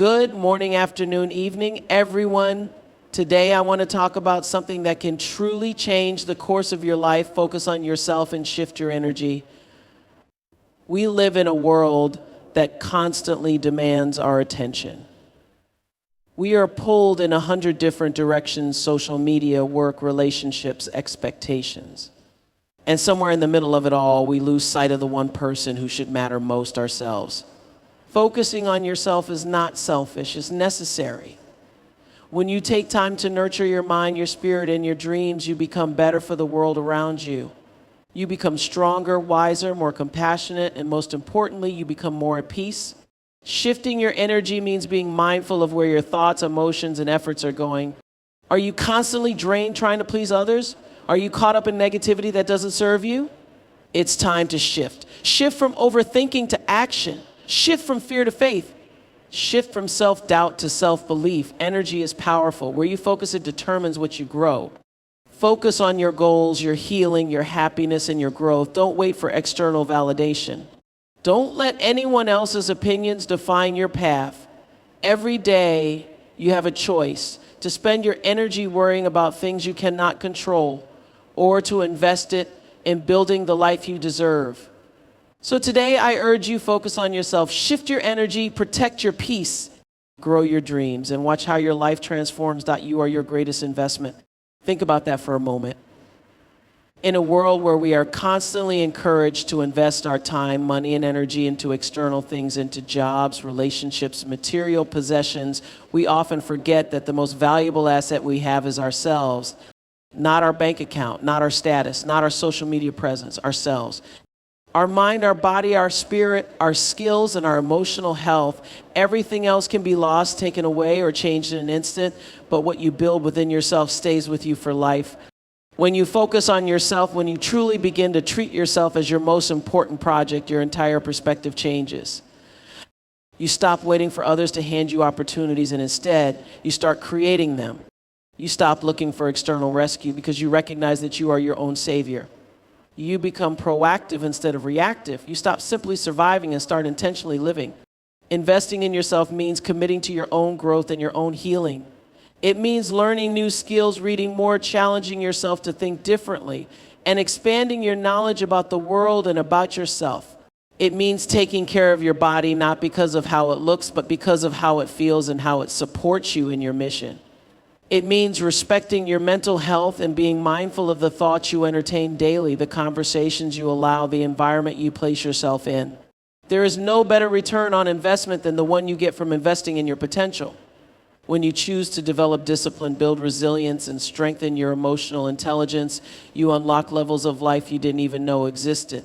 Good morning, afternoon, evening, everyone. Today I want to talk about something that can truly change the course of your life. Focus on yourself and shift your energy. We live in a world that constantly demands our attention. We are pulled in 100 different directions: social media, work, relationships, expectations. And somewhere in the middle of it all, we lose sight of the one person who should matter most: ourselves. Focusing on yourself is not selfish, it's necessary. When you take time to nurture your mind, your spirit, and your dreams, you become better for the world around you. You become stronger, wiser, more compassionate, and most importantly, you become more at peace. Shifting your energy means being mindful of where your thoughts, emotions, and efforts are going. Are you constantly drained trying to please others? Are you caught up in negativity that doesn't serve you? It's time to shift. Shift from overthinking to action. Shift from fear to faith. Shift from self-doubt to self-belief. Energy is powerful. Where you focus, it determines what you grow. Focus on your goals, your healing, your happiness, and your growth. Don't wait for external validation. Don't let anyone else's opinions define your path. Every day, you have a choice to spend your energy worrying about things you cannot control, or to invest it in building the life you deserve. So today, I urge you, focus on yourself, shift your energy, protect your peace, grow your dreams, and watch how your life transforms. You are your greatest investment. Think about that for a moment. In a world where we are constantly encouraged to invest our time, money, and energy into external things, into jobs, relationships, material possessions, we often forget that the most valuable asset we have is ourselves. Not our bank account, not our status, not our social media presence, ourselves. Our mind, our body, our spirit, our skills, and our emotional health. Everything else can be lost, taken away, or changed in an instant, but what you build within yourself stays with you for life. When you focus on yourself, when you truly begin to treat yourself as your most important project, your entire perspective changes. You stop waiting for others to hand you opportunities, and instead, you start creating them. You stop looking for external rescue because you recognize that you are your own savior. You become proactive instead of reactive. You stop simply surviving and start intentionally living. Investing in yourself means committing to your own growth and your own healing. It means learning new skills, reading more, challenging yourself to think differently, and expanding your knowledge about the world and about yourself. It means taking care of your body, not because of how it looks, but because of how it feels and how it supports you in your mission. It means respecting your mental health and being mindful of the thoughts you entertain daily, the conversations you allow, the environment you place yourself in. There is no better return on investment than the one you get from investing in your potential. When you choose to develop discipline, build resilience, and strengthen your emotional intelligence, you unlock levels of life you didn't even know existed.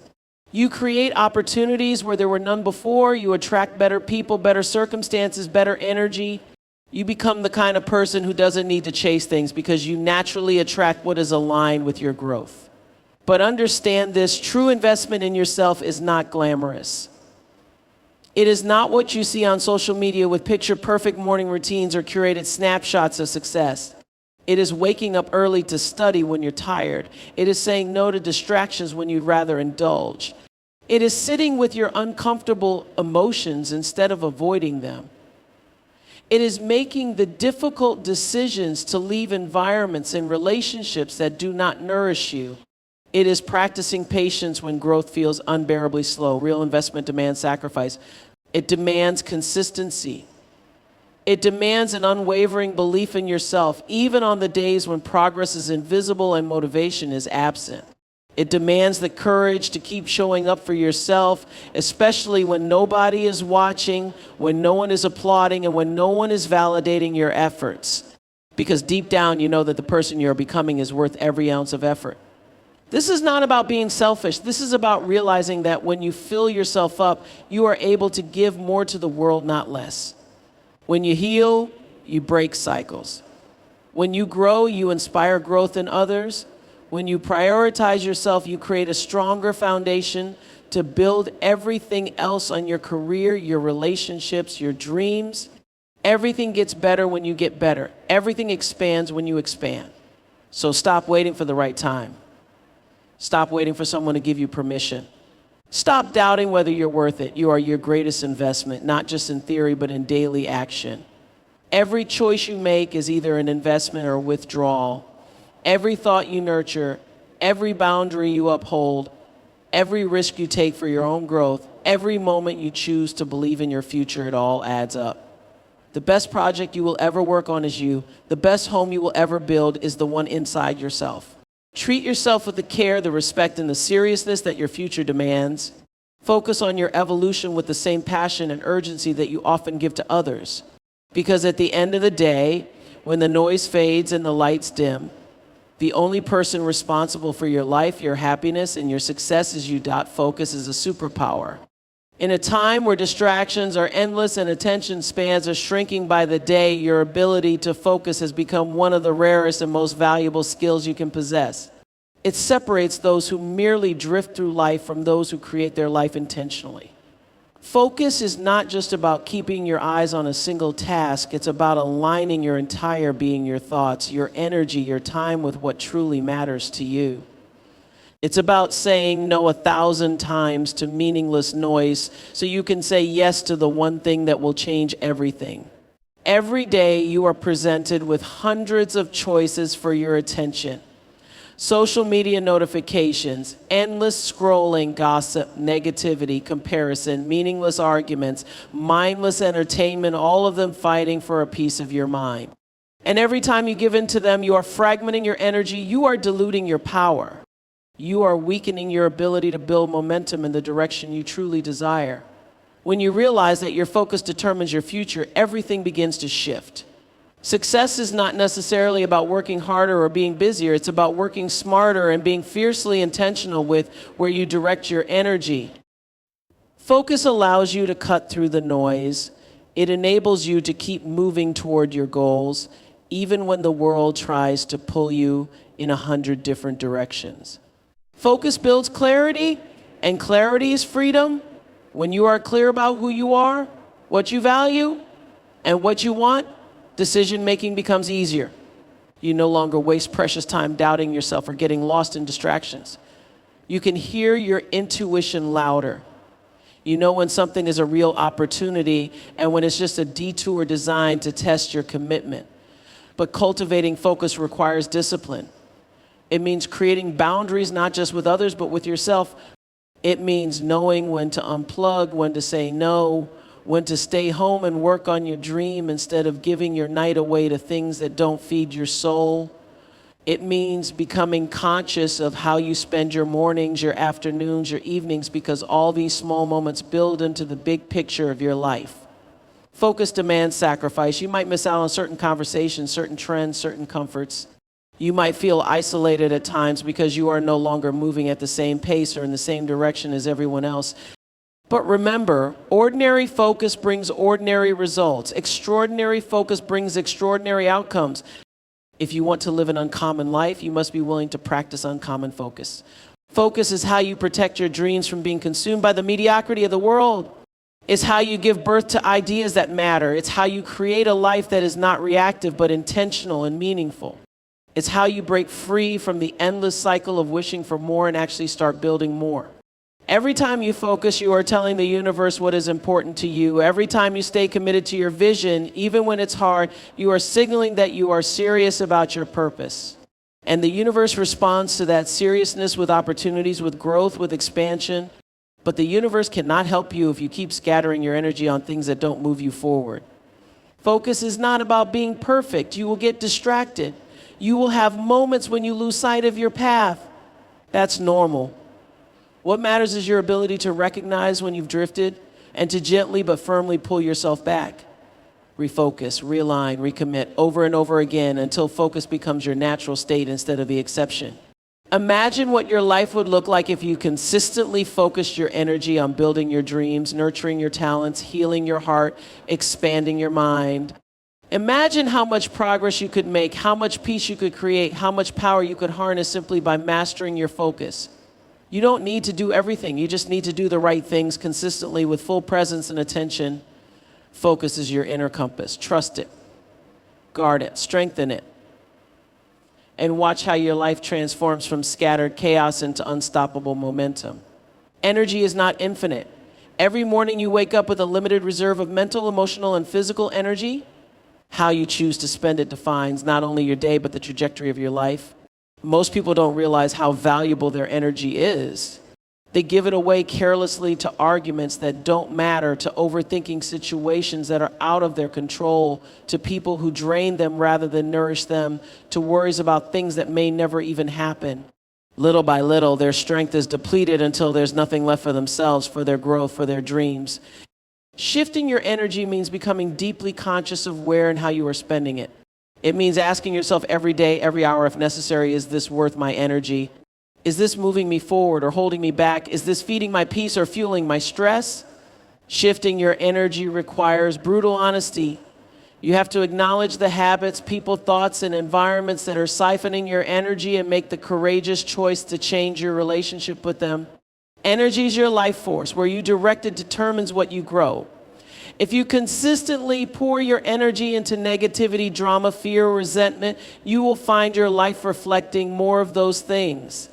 You create opportunities where there were none before. You attract better people, better circumstances, better energy. You become the kind of person who doesn't need to chase things because you naturally attract what is aligned with your growth. But understand this: true investment in yourself is not glamorous. It is not what you see on social media with picture-perfect morning routines or curated snapshots of success. It is waking up early to study when you're tired. It is saying no to distractions when you'd rather indulge. It is sitting with your uncomfortable emotions instead of avoiding them. It is making the difficult decisions to leave environments and relationships that do not nourish you. It is practicing patience when growth feels unbearably slow. Real investment demands sacrifice. It demands consistency. It demands an unwavering belief in yourself, even on the days when progress is invisible and motivation is absent. It demands the courage to keep showing up for yourself, especially when nobody is watching, when no one is applauding, and when no one is validating your efforts. Because deep down, you know that the person you're becoming is worth every ounce of effort. This is not about being selfish. This is about realizing that when you fill yourself up, you are able to give more to the world, not less. When you heal, you break cycles. When you grow, you inspire growth in others. When you prioritize yourself, you create a stronger foundation to build everything else on your career, your relationships, your dreams. Everything gets better when you get better. Everything expands when you expand. So stop waiting for the right time. Stop waiting for someone to give you permission. Stop doubting whether you're worth it. You are your greatest investment, not just in theory, but in daily action. Every choice you make is either an investment or a withdrawal. Every thought you nurture, every boundary you uphold, every risk you take for your own growth, every moment you choose to believe in your future, it all adds up. The best project you will ever work on is you. The best home you will ever build is the one inside yourself. Treat yourself with the care, the respect, and the seriousness that your future demands. Focus on your evolution with the same passion and urgency that you often give to others. Because at the end of the day, when the noise fades and the lights dim, the only person responsible for your life, your happiness, and your success is you. Focus is a superpower. In a time where distractions are endless and attention spans are shrinking by the day, your ability to focus has become one of the rarest and most valuable skills you can possess. It separates those who merely drift through life from those who create their life intentionally. Focus is not just about keeping your eyes on a single task. It's about aligning your entire being, your thoughts, your energy, your time with what truly matters to you. It's about saying no 1,000 times to meaningless noise so you can say yes to the one thing that will change everything. Every day you are presented with hundreds of choices for your attention. Social media notifications, endless scrolling, gossip, negativity, comparison, meaningless arguments, mindless entertainment, all of them fighting for a piece of your mind. And every time you give in to them, you are fragmenting your energy, you are diluting your power. You are weakening your ability to build momentum in the direction you truly desire. When you realize that your focus determines your future, everything begins to shift. Success is not necessarily about working harder or being busier. It's about working smarter and being fiercely intentional with where you direct your energy. Focus allows you to cut through the noise. It enables you to keep moving toward your goals, even when the world tries to pull you in 100 different directions. Focus builds clarity, and clarity is freedom. When you are clear about who you are, what you value, and what you want, decision-making becomes easier. You no longer waste precious time doubting yourself or getting lost in distractions. You can hear your intuition louder. You know when something is a real opportunity and when it's just a detour designed to test your commitment. But cultivating focus requires discipline. It means creating boundaries not just with others but with yourself. It means knowing when to unplug, when to say no, when to stay home and work on your dream instead of giving your night away to things that don't feed your soul. It means becoming conscious of how you spend your mornings, your afternoons, your evenings, because all these small moments build into the big picture of your life. Focus demands sacrifice. You might miss out on certain conversations, certain trends, certain comforts. You might feel isolated at times because you are no longer moving at the same pace or in the same direction as everyone else. But remember, ordinary focus brings ordinary results. Extraordinary focus brings extraordinary outcomes. If you want to live an uncommon life, you must be willing to practice uncommon focus. Focus is how you protect your dreams from being consumed by the mediocrity of the world. It's how you give birth to ideas that matter. It's how you create a life that is not reactive but intentional and meaningful. It's how you break free from the endless cycle of wishing for more and actually start building more. Every time you focus, you are telling the universe what is important to you. Every time you stay committed to your vision, even when it's hard, you are signaling that you are serious about your purpose. And the universe responds to that seriousness with opportunities, with growth, with expansion. But the universe cannot help you if you keep scattering your energy on things that don't move you forward. Focus is not about being perfect. You will get distracted. You will have moments when you lose sight of your path. That's normal. What matters is your ability to recognize when you've drifted and to gently but firmly pull yourself back. Refocus, realign, recommit over and over again until focus becomes your natural state instead of the exception. Imagine what your life would look like if you consistently focused your energy on building your dreams, nurturing your talents, healing your heart, expanding your mind. Imagine how much progress you could make, how much peace you could create, how much power you could harness simply by mastering your focus. You don't need to do everything. You just need to do the right things consistently with full presence and attention. Focus is your inner compass. Trust it, guard it, strengthen it, and watch how your life transforms from scattered chaos into unstoppable momentum. Energy is not infinite. Every morning you wake up with a limited reserve of mental, emotional, and physical energy. How you choose to spend it defines not only your day, but the trajectory of your life. Most people don't realize how valuable their energy is. They give it away carelessly to arguments that don't matter, to overthinking situations that are out of their control, to people who drain them rather than nourish them, to worries about things that may never even happen. Little by little, their strength is depleted until there's nothing left for themselves, for their growth, for their dreams. Shifting your energy means becoming deeply conscious of where and how you are spending it. It means asking yourself every day, every hour if necessary, is this worth my energy? Is this moving me forward or holding me back? Is this feeding my peace or fueling my stress? Shifting your energy requires brutal honesty. You have to acknowledge the habits, people, thoughts, and environments that are siphoning your energy and make the courageous choice to change your relationship with them. Energy is your life force. Where you direct it determines what you grow. If you consistently pour your energy into negativity, drama, fear, or resentment, you will find your life reflecting more of those things.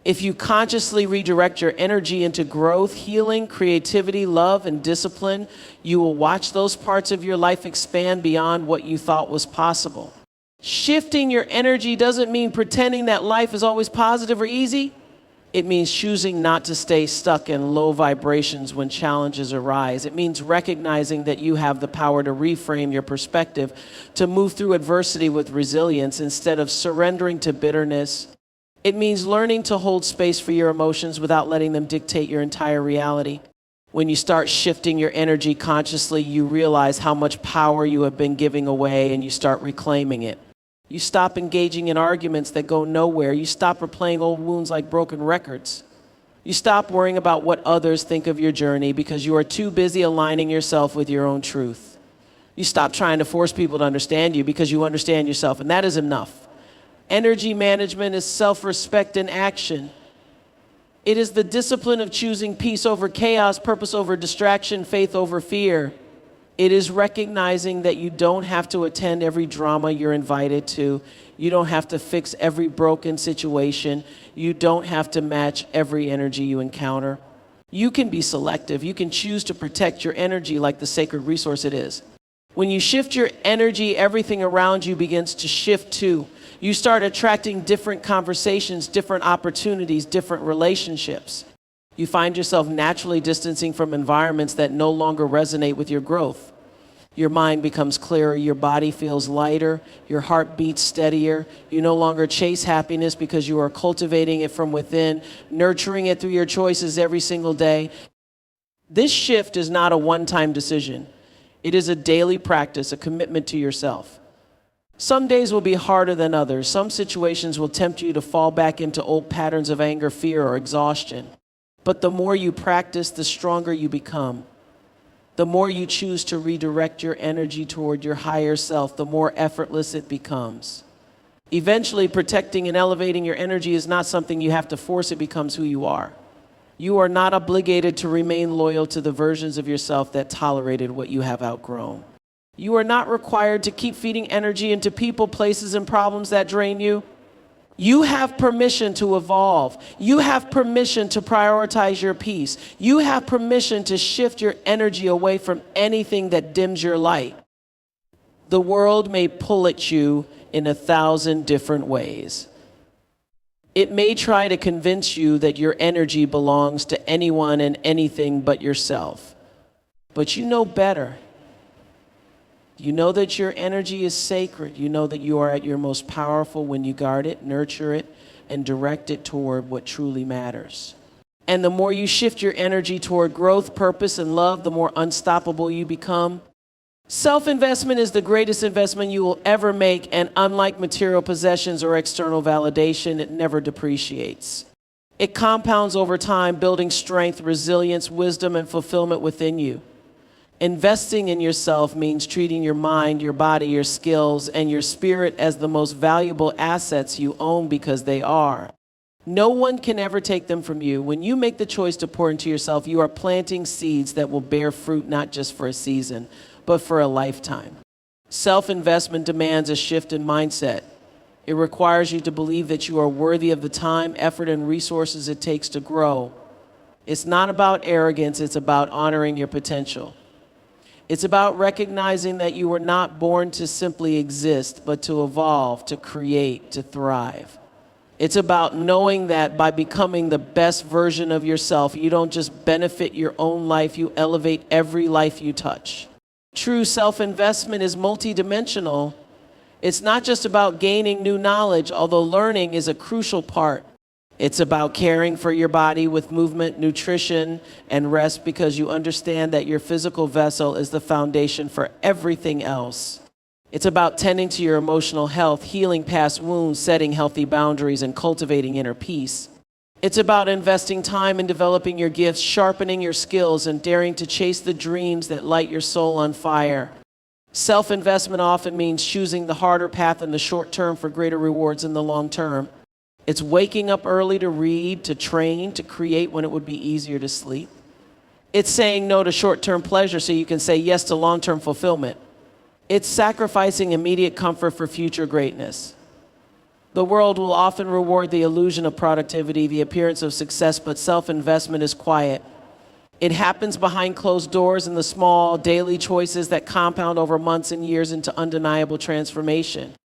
If you consciously redirect your energy into growth, healing, creativity, love, and discipline, you will watch those parts of your life expand beyond what you thought was possible. Shifting your energy doesn't mean pretending that life is always positive or easy. It means choosing not to stay stuck in low vibrations when challenges arise. It means recognizing that you have the power to reframe your perspective, to move through adversity with resilience instead of surrendering to bitterness. It means learning to hold space for your emotions without letting them dictate your entire reality. When you start shifting your energy consciously, you realize how much power you have been giving away and you start reclaiming it. You stop engaging in arguments that go nowhere. You stop replaying old wounds like broken records. You stop worrying about what others think of your journey because you are too busy aligning yourself with your own truth. You stop trying to force people to understand you because you understand yourself, and that is enough. Energy management is self-respect in action. It is the discipline of choosing peace over chaos, purpose over distraction, faith over fear. It is recognizing that you don't have to attend every drama you're invited to. You don't have to fix every broken situation. You don't have to match every energy you encounter. You can be selective. You can choose to protect your energy like the sacred resource it is. When you shift your energy, everything around you begins to shift too. You start attracting different conversations, different opportunities, different relationships. You find yourself naturally distancing from environments that no longer resonate with your growth. Your mind becomes clearer, your body feels lighter, your heart beats steadier. You no longer chase happiness because you are cultivating it from within, nurturing it through your choices every single day. This shift is not a one-time decision. It is a daily practice, a commitment to yourself. Some days will be harder than others. Some situations will tempt you to fall back into old patterns of anger, fear, or exhaustion. But the more you practice, the stronger you become. The more you choose to redirect your energy toward your higher self, the more effortless it becomes. Eventually, protecting and elevating your energy is not something you have to force. It becomes who you are. You are not obligated to remain loyal to the versions of yourself that tolerated what you have outgrown. You are not required to keep feeding energy into people, places, and problems that drain you. You have permission to evolve. You have permission to prioritize your peace. You have permission to shift your energy away from anything that dims your light. The world may pull at you in 1,000 different ways. It may try to convince you that your energy belongs to anyone and anything but yourself. But you know better. You know that your energy is sacred. You know that you are at your most powerful when you guard it, nurture it, and direct it toward what truly matters. And the more you shift your energy toward growth, purpose, and love, the more unstoppable you become. Self-investment is the greatest investment you will ever make, and unlike material possessions or external validation, it never depreciates. It compounds over time, building strength, resilience, wisdom, and fulfillment within you. Investing in yourself means treating your mind, your body, your skills, and your spirit as the most valuable assets you own because they are. No one can ever take them from you. When you make the choice to pour into yourself, you are planting seeds that will bear fruit not just for a season, but for a lifetime. Self-investment demands a shift in mindset. It requires you to believe that you are worthy of the time, effort, and resources it takes to grow. It's not about arrogance, it's about honoring your potential. It's about recognizing that you were not born to simply exist, but to evolve, to create, to thrive. It's about knowing that by becoming the best version of yourself, you don't just benefit your own life, you elevate every life you touch. True self-investment is multidimensional. It's not just about gaining new knowledge, although learning is a crucial part. It's about caring for your body with movement, nutrition, and rest because you understand that your physical vessel is the foundation for everything else. It's about tending to your emotional health, healing past wounds, setting healthy boundaries, and cultivating inner peace. It's about investing time in developing your gifts, sharpening your skills, and daring to chase the dreams that light your soul on fire. Self-investment often means choosing the harder path in the short term for greater rewards in the long term. It's waking up early to read, to train, to create when it would be easier to sleep. It's saying no to short-term pleasure so you can say yes to long-term fulfillment. It's sacrificing immediate comfort for future greatness. The world will often reward the illusion of productivity, the appearance of success, but self-investment is quiet. It happens behind closed doors in the small, daily choices that compound over months and years into undeniable transformation.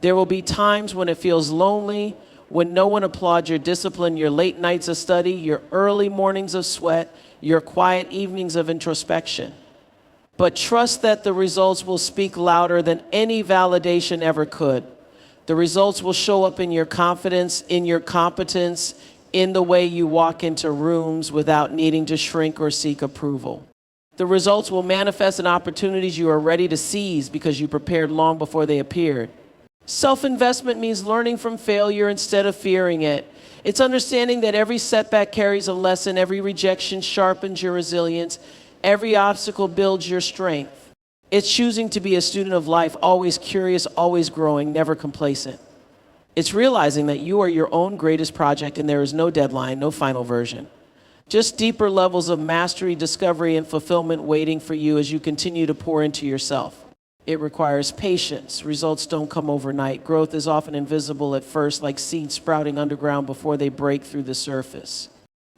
There will be times when it feels lonely, when no one applauds your discipline, your late nights of study, your early mornings of sweat, your quiet evenings of introspection. But trust that the results will speak louder than any validation ever could. The results will show up in your confidence, in your competence, in the way you walk into rooms without needing to shrink or seek approval. The results will manifest in opportunities you are ready to seize because you prepared long before they appeared. Self-investment means learning from failure instead of fearing it. It's understanding that every setback carries a lesson, every rejection sharpens your resilience, every obstacle builds your strength. It's choosing to be a student of life, always curious, always growing, never complacent. It's realizing that you are your own greatest project and there is no deadline, no final version. Just deeper levels of mastery, discovery, and fulfillment waiting for you as you continue to pour into yourself. It requires patience. Results don't come overnight. Growth is often invisible at first, like seeds sprouting underground before they break through the surface.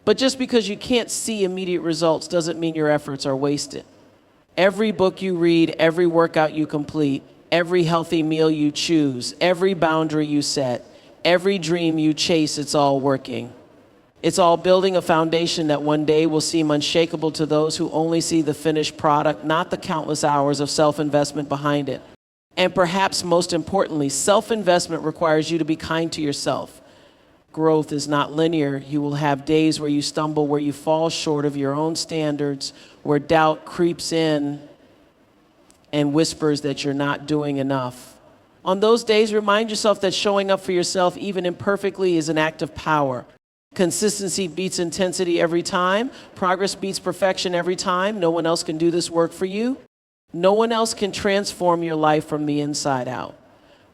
But just because you can't see immediate results doesn't mean your efforts are wasted. Every book you read, every workout you complete, every healthy meal you choose, every boundary you set, every dream you chase, it's all working. It's all building a foundation that one day will seem unshakable to those who only see the finished product, not the countless hours of self-investment behind it. And perhaps most importantly, self-investment requires you to be kind to yourself. Growth is not linear. You will have days where you stumble, where you fall short of your own standards, where doubt creeps in and whispers that you're not doing enough. On those days, remind yourself that showing up for yourself, even imperfectly, is an act of power. Consistency beats intensity every time. Progress beats perfection every time. No one else can do this work for you. No one else can transform your life from the inside out.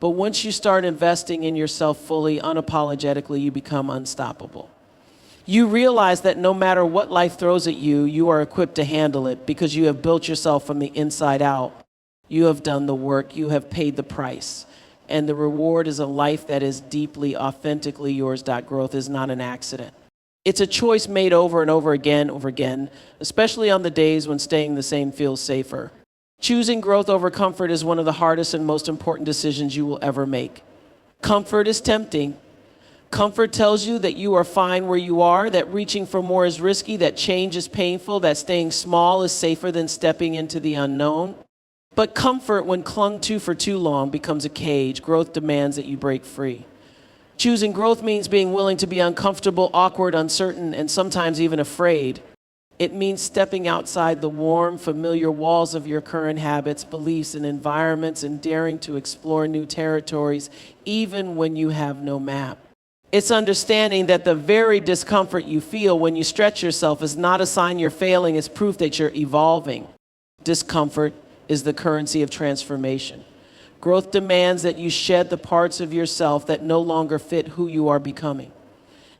But once you start investing in yourself fully, unapologetically, you become unstoppable. You realize that no matter what life throws at you, you are equipped to handle it because you have built yourself from the inside out. You have done the work. You have paid the price. And the reward is a life that is deeply, authentically yours. Growth is not an accident. It's a choice made over and over again, especially on the days when staying the same feels safer. Choosing growth over comfort is one of the hardest and most important decisions you will ever make. Comfort is tempting. Comfort tells you that you are fine where you are, that reaching for more is risky, that change is painful, that staying small is safer than stepping into the unknown. But comfort, when clung to for too long, becomes a cage. Growth demands that you break free. Choosing growth means being willing to be uncomfortable, awkward, uncertain, and sometimes even afraid. It means stepping outside the warm, familiar walls of your current habits, beliefs, and environments and daring to explore new territories, even when you have no map. It's understanding that the very discomfort you feel when you stretch yourself is not a sign you're failing, it's proof that you're evolving. Discomfort is the currency of transformation. Growth demands that you shed the parts of yourself that no longer fit who you are becoming.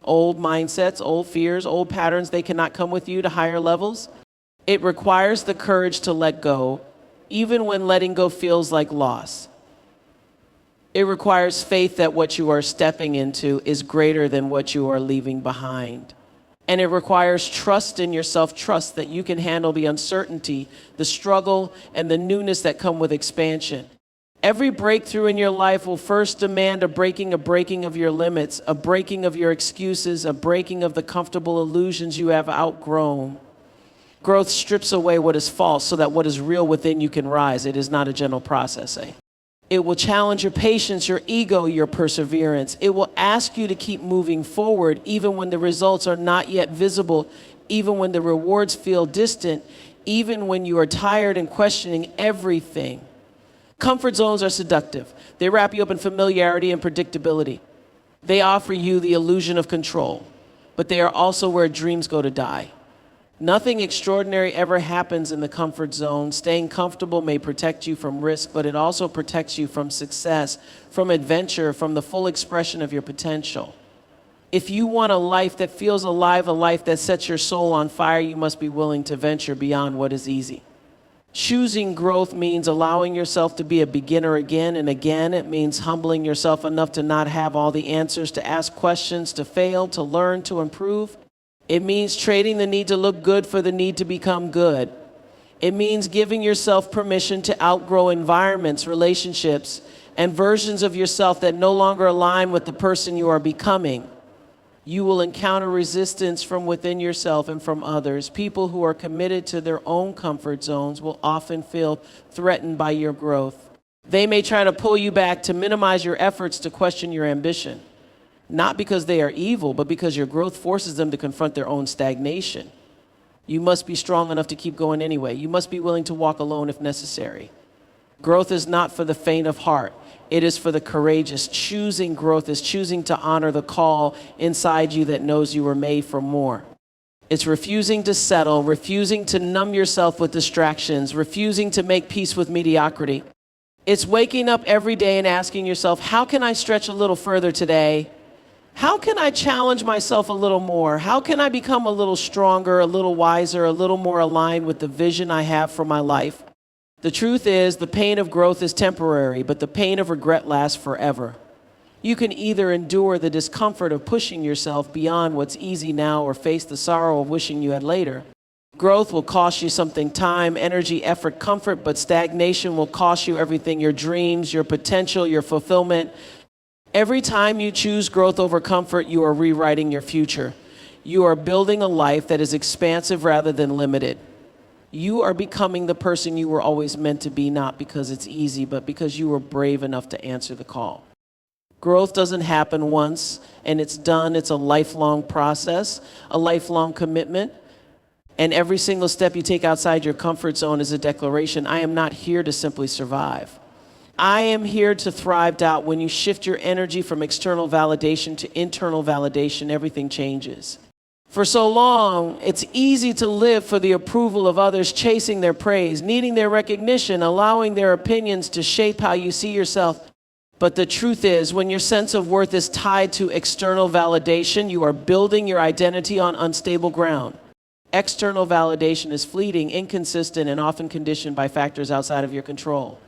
Old mindsets, old fears, old patterns, they cannot come with you to higher levels. It requires the courage to let go, even when letting go feels like loss. It requires faith that what you are stepping into is greater than what you are leaving behind. And it requires trust in yourself, trust that you can handle the uncertainty, the struggle, and the newness that come with expansion. Every breakthrough in your life will first demand a breaking of your limits, a breaking of your excuses, a breaking of the comfortable illusions you have outgrown. Growth strips away what is false so that what is real within you can rise. It is not a gentle process. It will challenge your patience, your ego, your perseverance. It will ask you to keep moving forward even when the results are not yet visible, even when the rewards feel distant, even when you are tired and questioning everything. Comfort zones are seductive. They wrap you up in familiarity and predictability. They offer you the illusion of control, but they are also where dreams go to die. Nothing extraordinary ever happens in the comfort zone. Staying comfortable may protect you from risk, but it also protects you from success, from adventure, from the full expression of your potential. If you want a life that feels alive, a life that sets your soul on fire, you must be willing to venture beyond what is easy. Choosing growth means allowing yourself to be a beginner again and again. It means humbling yourself enough to not have all the answers, to ask questions, to fail, to learn, to improve. It means trading the need to look good for the need to become good. It means giving yourself permission to outgrow environments, relationships, and versions of yourself that no longer align with the person you are becoming. You will encounter resistance from within yourself and from others. People who are committed to their own comfort zones will often feel threatened by your growth. They may try to pull you back, to minimize your efforts, to question your ambition. Not because they are evil, but because your growth forces them to confront their own stagnation. You must be strong enough to keep going anyway. You must be willing to walk alone if necessary. Growth is not for the faint of heart. It is for the courageous. Choosing growth is choosing to honor the call inside you that knows you were made for more. It's refusing to settle, refusing to numb yourself with distractions, refusing to make peace with mediocrity. It's waking up every day and asking yourself, how can I stretch a little further today? How can I challenge myself a little more? How can I become a little stronger, a little wiser, a little more aligned with the vision I have for my life? The truth is, the pain of growth is temporary, but the pain of regret lasts forever. You can either endure the discomfort of pushing yourself beyond what's easy now or face the sorrow of wishing you had later. Growth will cost you something: time, energy, effort, comfort, but stagnation will cost you everything: your dreams, your potential, your fulfillment. Every time you choose growth over comfort, you are rewriting your future. You are building a life that is expansive rather than limited. You are becoming the person you were always meant to be, not because it's easy, but because you were brave enough to answer the call. Growth doesn't happen once and it's done. It's a lifelong process, a lifelong commitment. And every single step you take outside your comfort zone is a declaration: I am not here to simply survive. I am here to thrive. When you shift your energy from external validation to internal validation, everything changes. For so long, it's easy to live for the approval of others, chasing their praise, needing their recognition, allowing their opinions to shape how you see yourself. But the truth is, when your sense of worth is tied to external validation, you are building your identity on unstable ground. External validation is fleeting, inconsistent, and often conditioned by factors outside of your control.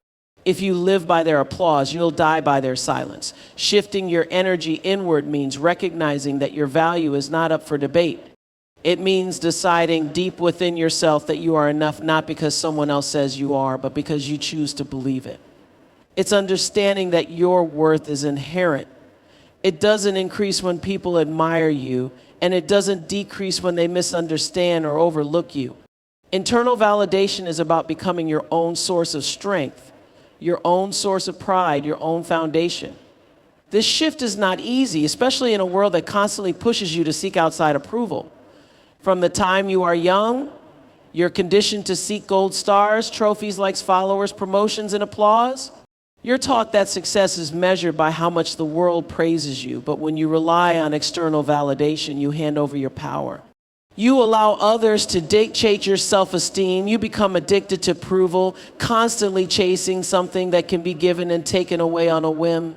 If you live by their applause, you'll die by their silence. Shifting your energy inward means recognizing that your value is not up for debate. It means deciding deep within yourself that you are enough, not because someone else says you are, but because you choose to believe it. It's understanding that your worth is inherent. It doesn't increase when people admire you, and it doesn't decrease when they misunderstand or overlook you. Internal validation is about becoming your own source of strength, your own source of pride, your own foundation. This shift is not easy, especially in a world that constantly pushes you to seek outside approval. From the time you are young, you're conditioned to seek gold stars, trophies, likes, followers, promotions, and applause. You're taught that success is measured by how much the world praises you, but when you rely on external validation, you hand over your power. You allow others to dictate your self-esteem. You become addicted to approval, constantly chasing something that can be given and taken away on a whim.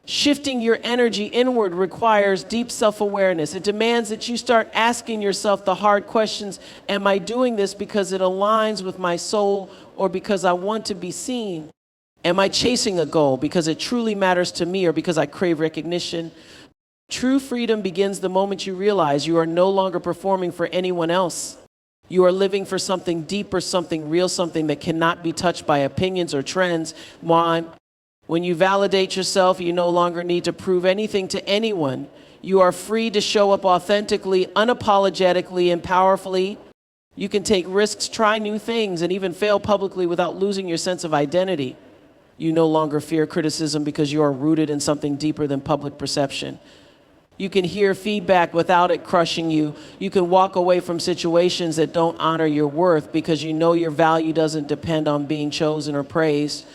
Shifting your energy inward requires deep self-awareness. It demands that you start asking yourself the hard questions: am I doing this because it aligns with my soul or because I want to be seen? Am I chasing a goal because it truly matters to me or because I crave recognition? True freedom begins the moment you realize you are no longer performing for anyone else. You are living for something deeper, something real, something that cannot be touched by opinions or trends. When you validate yourself, you no longer need to prove anything to anyone. You are free to show up authentically, unapologetically, and powerfully. You can take risks, try new things, and even fail publicly without losing your sense of identity. You no longer fear criticism because you are rooted in something deeper than public perception. You can hear feedback without it crushing you. You can walk away from situations that don't honor your worth because you know your value doesn't depend on being chosen or praised.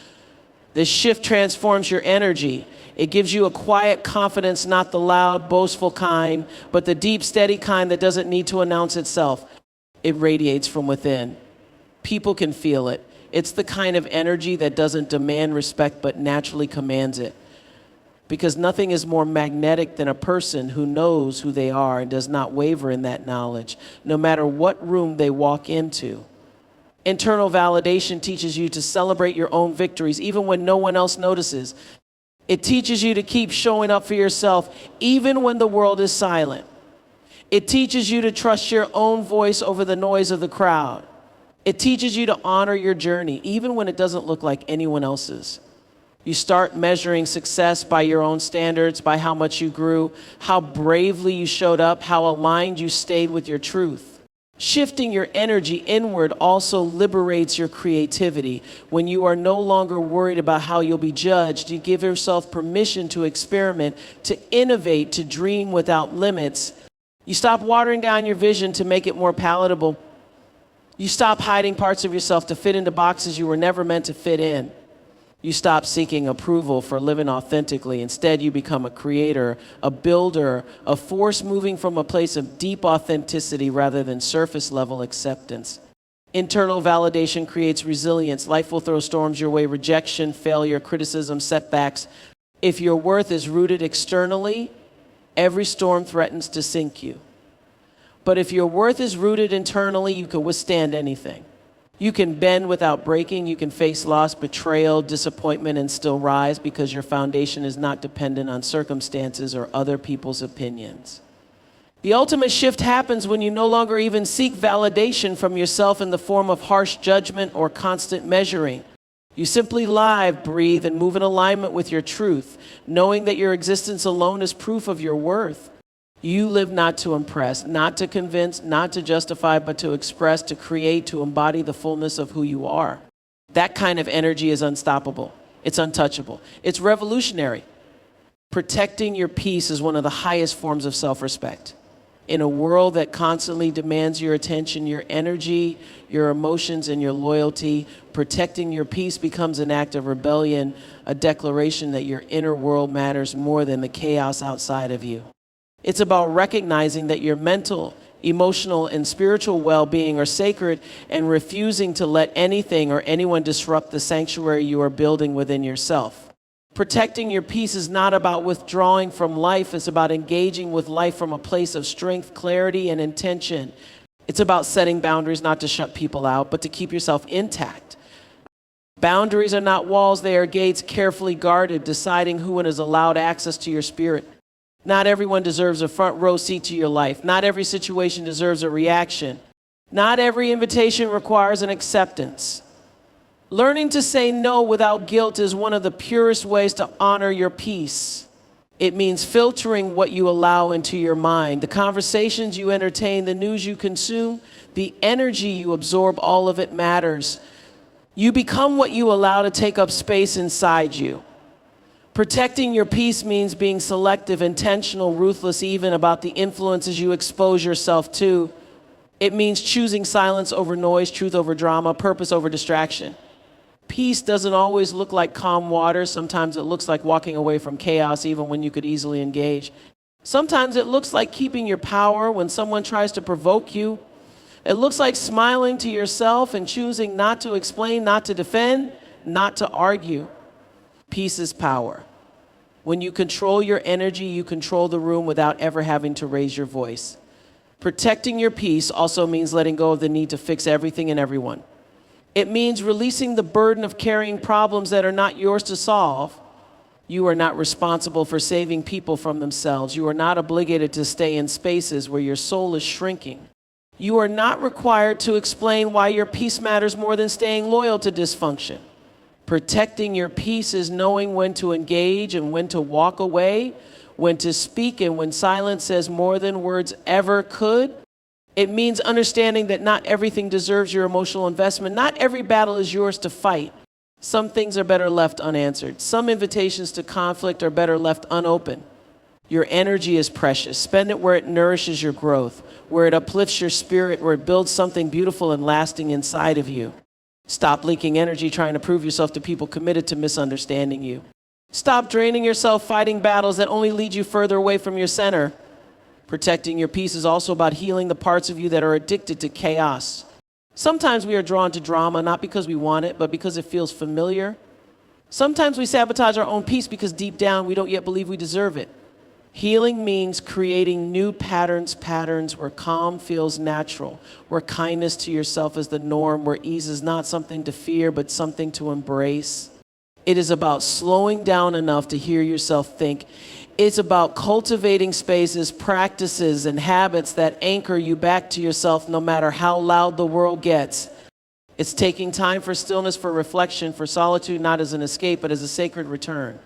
This shift transforms your energy. It gives you a quiet confidence, not the loud, boastful kind, but the deep, steady kind that doesn't need to announce itself. It radiates from within. People can feel it. It's the kind of energy that doesn't demand respect, but naturally commands it. Because nothing is more magnetic than a person who knows who they are and does not waver in that knowledge, no matter what room they walk into. Internal validation teaches you to celebrate your own victories, even when no one else notices. It teaches you to keep showing up for yourself, even when the world is silent. It teaches you to trust your own voice over the noise of the crowd. It teaches you to honor your journey, even when it doesn't look like anyone else's. You start measuring success by your own standards, by how much you grew, how bravely you showed up, how aligned you stayed with your truth. Shifting your energy inward also liberates your creativity. When you are no longer worried about how you'll be judged, you give yourself permission to experiment, to innovate, to dream without limits. You stop watering down your vision to make it more palatable. You stop hiding parts of yourself to fit into boxes you were never meant to fit in. You stop seeking approval for living authentically. Instead, you become a creator, a builder, a force moving from a place of deep authenticity rather than surface level acceptance. Internal validation creates resilience. Life will throw storms your way: rejection, failure, criticism, setbacks. If your worth is rooted externally, every storm threatens to sink you. But if your worth is rooted internally, you can withstand anything. You can bend without breaking. You can face loss, betrayal, disappointment, and still rise because your foundation is not dependent on circumstances or other people's opinions. The ultimate shift happens when you no longer even seek validation from yourself in the form of harsh judgment or constant measuring. You simply live, breathe, and move in alignment with your truth, knowing that your existence alone is proof of your worth. You live not to impress, not to convince, not to justify, but to express, to create, to embody the fullness of who you are. That kind of energy is unstoppable. It's untouchable. It's revolutionary. Protecting your peace is one of the highest forms of self-respect. In a world that constantly demands your attention, your energy, your emotions, and your loyalty, protecting your peace becomes an act of rebellion, a declaration that your inner world matters more than the chaos outside of you. It's about recognizing that your mental, emotional, and spiritual well-being are sacred and refusing to let anything or anyone disrupt the sanctuary you are building within yourself. Protecting your peace is not about withdrawing from life. It's about engaging with life from a place of strength, clarity, and intention. It's about setting boundaries not to shut people out, but to keep yourself intact. Boundaries are not walls. They are gates carefully guarded, deciding who is allowed access to your spirit. Not everyone deserves a front row seat to your life. Not every situation deserves a reaction. Not every invitation requires an acceptance. Learning to say no without guilt is one of the purest ways to honor your peace. It means filtering what you allow into your mind, the conversations you entertain, the news you consume, the energy you absorb. All of it matters. You become what you allow to take up space inside you. Protecting your peace means being selective, intentional, ruthless, even about the influences you expose yourself to. It means choosing silence over noise, truth over drama, purpose over distraction. Peace doesn't always look like calm water. Sometimes it looks like walking away from chaos, even when you could easily engage. Sometimes it looks like keeping your power when someone tries to provoke you. It looks like smiling to yourself and choosing not to explain, not to defend, not to argue. Peace is power. When you control your energy, you control the room without ever having to raise your voice. Protecting your peace also means letting go of the need to fix everything and everyone. It means releasing the burden of carrying problems that are not yours to solve. You are not responsible for saving people from themselves. You are not obligated to stay in spaces where your soul is shrinking. You are not required to explain why your peace matters more than staying loyal to dysfunction. Protecting your peace is knowing when to engage and when to walk away, when to speak and when silence says more than words ever could. It means understanding that not everything deserves your emotional investment. Not every battle is yours to fight. Some things are better left unanswered. Some invitations to conflict are better left unopened. Your energy is precious. Spend it where it nourishes your growth, where it uplifts your spirit, where it builds something beautiful and lasting inside of you. Stop leaking energy trying to prove yourself to people committed to misunderstanding you. Stop draining yourself fighting battles that only lead you further away from your center. Protecting your peace is also about healing the parts of you that are addicted to chaos. Sometimes we are drawn to drama, not because we want it, but because it feels familiar. Sometimes we sabotage our own peace because deep down we don't yet believe we deserve it. Healing means creating new patterns where calm feels natural, where kindness to yourself is the norm, where ease is not something to fear, but something to embrace. It is about slowing down enough to hear yourself think. It's about cultivating spaces, practices, and habits that anchor you back to yourself no matter how loud the world gets. It's taking time for stillness, for reflection, for solitude, not as an escape, but as a sacred return.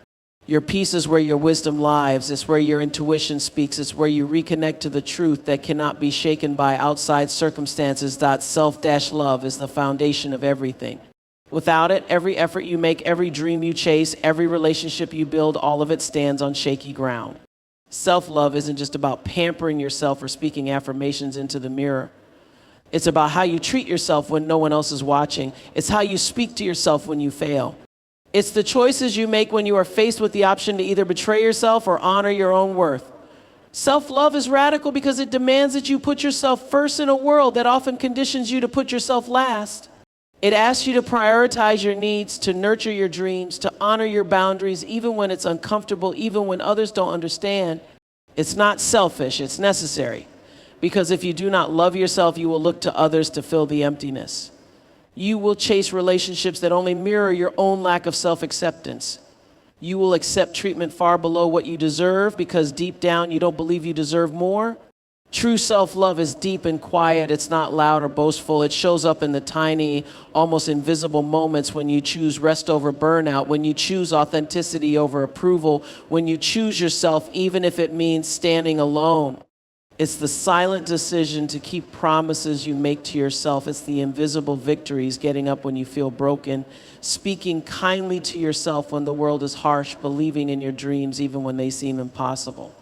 Your peace is where your wisdom lives. It's where your intuition speaks. It's where you reconnect to the truth that cannot be shaken by outside circumstances. Self-love is the foundation of everything. Without it, every effort you make, every dream you chase, every relationship you build, all of it stands on shaky ground. Self-love isn't just about pampering yourself or speaking affirmations into the mirror. It's about how you treat yourself when no one else is watching. It's how you speak to yourself when you fail. It's the choices you make when you are faced with the option to either betray yourself or honor your own worth. Self-love is radical because it demands that you put yourself first in a world that often conditions you to put yourself last. It asks you to prioritize your needs, to nurture your dreams, to honor your boundaries, even when it's uncomfortable, even when others don't understand. It's not selfish, it's necessary. Because if you do not love yourself, you will look to others to fill the emptiness. You will chase relationships that only mirror your own lack of self-acceptance. You will accept treatment far below what you deserve because deep down you don't believe you deserve more. True self-love is deep and quiet. It's not loud or boastful. It shows up in the tiny, almost invisible moments when you choose rest over burnout, when you choose authenticity over approval, when you choose yourself, even if it means standing alone. It's the silent decision to keep promises you make to yourself. It's the invisible victories, getting up when you feel broken, speaking kindly to yourself when the world is harsh, believing in your dreams even when they seem impossible.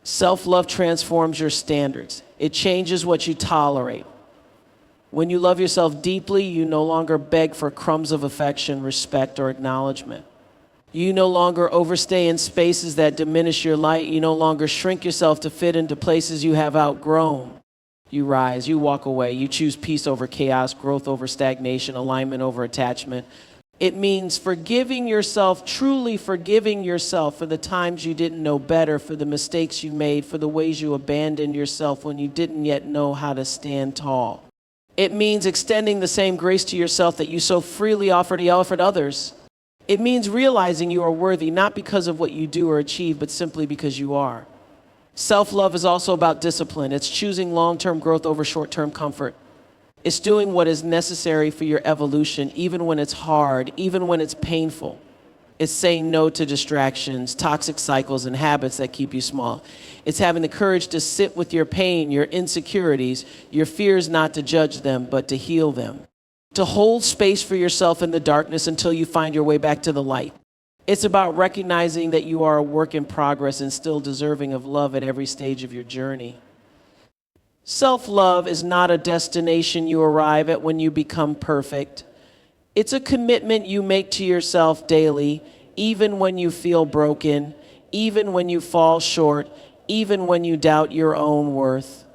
Self-love transforms your standards. It changes what you tolerate. When you love yourself deeply, you no longer beg for crumbs of affection, respect, or acknowledgement. You no longer overstay in spaces that diminish your light. You no longer shrink yourself to fit into places you have outgrown. You rise, you walk away, you choose peace over chaos, growth over stagnation, alignment over attachment. It means forgiving yourself, truly forgiving yourself for the times you didn't know better, for the mistakes you made, for the ways you abandoned yourself when you didn't yet know how to stand tall. It means extending the same grace to yourself that you so freely offered others. It means realizing you are worthy, not because of what you do or achieve, but simply because you are. Self-love is also about discipline. It's choosing long-term growth over short-term comfort. It's doing what is necessary for your evolution, even when it's hard, even when it's painful. It's saying no to distractions, toxic cycles, and habits that keep you small. It's having the courage to sit with your pain, your insecurities, your fears, not to judge them, but to heal them. To hold space for yourself in the darkness until you find your way back to the light. It's about recognizing that you are a work in progress and still deserving of love at every stage of your journey. Self-love is not a destination you arrive at when you become perfect. It's a commitment you make to yourself daily, even when you feel broken, even when you fall short, even when you doubt your own worth.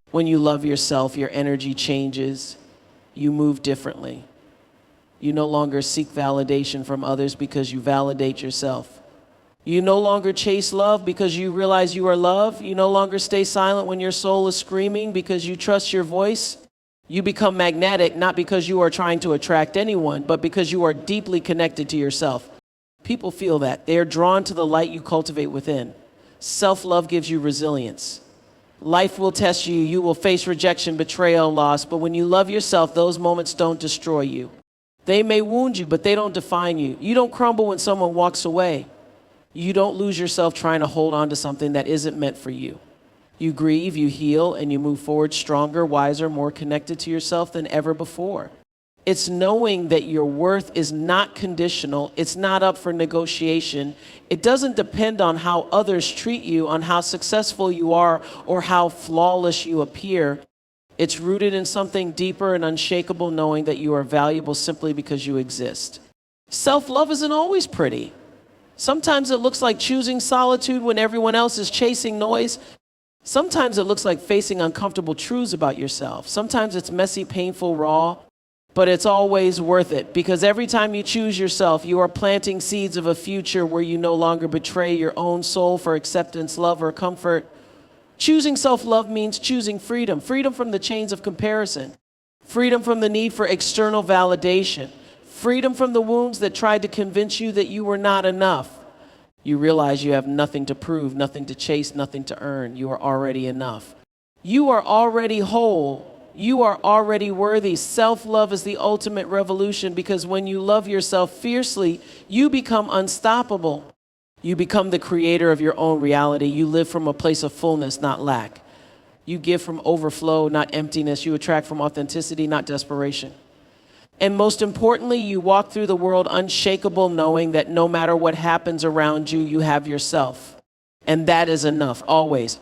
When you love yourself, your energy changes. You move differently. You no longer seek validation from others because you validate yourself. You no longer chase love because you realize you are loved. You no longer stay silent when your soul is screaming because you trust your voice. You become magnetic not because you are trying to attract anyone, but because you are deeply connected to yourself. People feel that. They are drawn to the light you cultivate within. Self-love gives you resilience. Life will test you. You will face rejection, betrayal, loss. But when you love yourself, those moments don't destroy you. They may wound you, but they don't define you. You don't crumble when someone walks away. You don't lose yourself trying to hold on to something that isn't meant for you. You grieve, you heal, and you move forward stronger, wiser, more connected to yourself than ever before. It's knowing that your worth is not conditional. It's not up for negotiation. It doesn't depend on how others treat you, on how successful you are, or how flawless you appear. It's rooted in something deeper and unshakable, knowing that you are valuable simply because you exist. Self-love isn't always pretty. Sometimes it looks like choosing solitude when everyone else is chasing noise. Sometimes it looks like facing uncomfortable truths about yourself. Sometimes it's messy, painful, raw, but it's always worth it, because every time you choose yourself, you are planting seeds of a future where you no longer betray your own soul for acceptance, love, or comfort. Choosing self-love means choosing freedom, freedom from the chains of comparison, freedom from the need for external validation, freedom from the wounds that tried to convince you that you were not enough. You realize you have nothing to prove, nothing to chase, nothing to earn. You are already enough. You are already whole. You are already worthy. Self-love is the ultimate revolution, because when you love yourself fiercely, you become unstoppable. You become the creator of your own reality. You live from a place of fullness, not lack. You give from overflow, not emptiness. You attract from authenticity, not desperation. And most importantly, you walk through the world unshakable, knowing that no matter what happens around you, you have yourself. And that is enough, always.